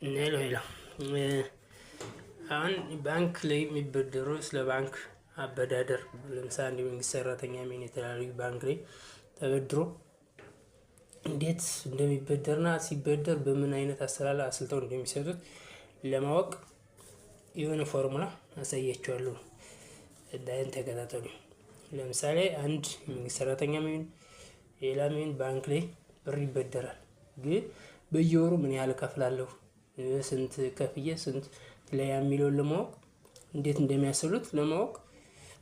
ሌላ አሁን ባንክ ላይ የሚበደሩ ስለ ባንክ አበዳደር ለምሳሌ አንድ መንግስት ሰራተኛ ምን የተለያዩ ባንክ ላይ ተበድሮ እንዴት እንደሚበደርና ሲበደር በምን አይነት አሰራር አስልተው እንደሚሰጡት ለማወቅ የሆነ ፎርሙላ አሳያችኋለሁ። ዳይን ተከታተሉ። ለምሳሌ አንድ መንግስት ሰራተኛ ምን ሌላ ምን ባንክ ላይ ብር ይበደራል። ግን በየወሩ ምን ያህል ከፍላለሁ ስንት ከፍዬ ስንት ላይ የሚለውን ለማወቅ እንዴት እንደሚያስሉት ለማወቅ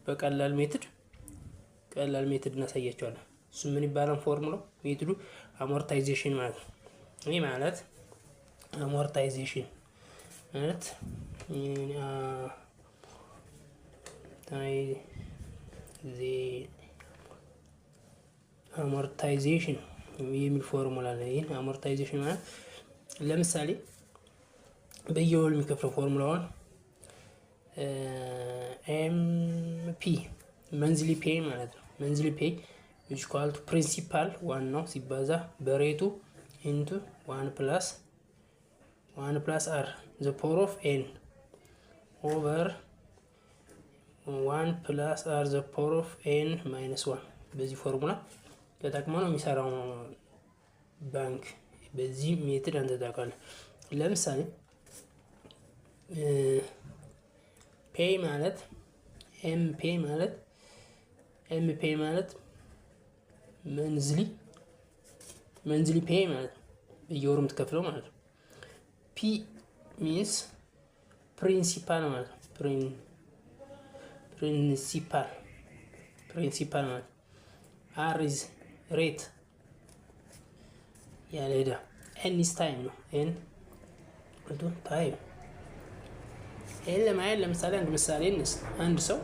በቀላል ሜትድ እናሳያቸዋለን። እሱ ምን ይባላል? ፎርሙላው ሜትዱ አሞርታይዜሽን ማለት ነው። ይሄ ማለት አሞርታይዜሽን ማለት አሞርታይዜሽን የሚል ፎርሙላ አለ። ይሄ አሞርታይዜሽን ማለት ለምሳሌ በየወሩ የሚከፍለው ፎርሙላውን ኤምፒ መንዝሊ ፔይ ማለት ነው። መንዝሊ ፔይ which equal to principal ዋናው ሲባዛ በሬቱ into 1 plus r the power of n over 1 plus r the power of n minus 1 በዚህ ፎርሙላ ተጠቅመው ነው የሚሰራው ባንክ። በዚህ ሜትድ አንተ ታውቃለህ። ለምሳሌ ፔይ ማለት ኤምፔ ማለት መንዝሊ ፔይ ማለት በየወሩ የምትከፍለው ማለት ነው። ፒ ሚንስ ፕሪንሲፓል ማለት ፕሪንሲፓል ማለት አር ኢዝ ሬት ያለ ሄዳ ኤን ኢዝ ታይም ነው። ኤን ታይም ይሄን ለማየት ለምሳሌ አንድ ምሳሌ እንስጥ። አንድ ሰው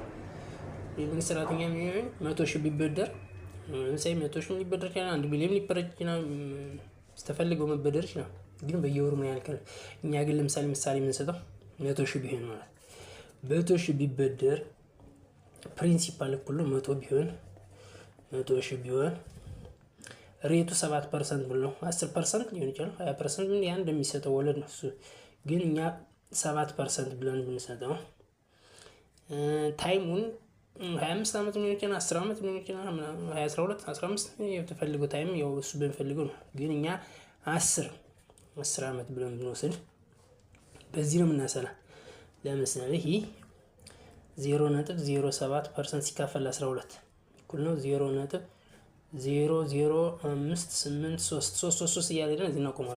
የመንግስት ሰራተኛ የሚሆን 100,000 ቢበደር ለምሳሌ 100,000 ሊበደር ይችላል፣ 1 ሚሊዮን ሊበደር ይችላል፣ ስተፈልገው መበደር ይችላል። ግን በየወሩ ምን ያልከለ እኛ ግን ለምሳሌ የምንሰጠው 100,000 ቢሆን ማለት 100,000 ቢበደር ፕሪንሲፓል እኩል ነው 100,000 ቢሆን ሬቱ 7% ብሎ 10% ሊሆን ይችላል 20% ያን እንደሚሰጠው ወለድ ነው። እሱ ግን እኛ 7% ብለን ብንሰጠው ታይሙን 25 ዓመት ሊሆን ይችላል 10 ዓመት ሊሆን ይችላል 12 15 የተፈልገው ታይም ያው እሱ በሚፈልገው ነው። ግን እኛ 10 ዓመት ብለን ብንወስድ በዚህ ነው የምናሰላ። ለምሳሌ ይሄ 0.07% ሲካፈል 12 እኩል ነው 0.00583 እያለ ነው። እዚህ ነው ቆማ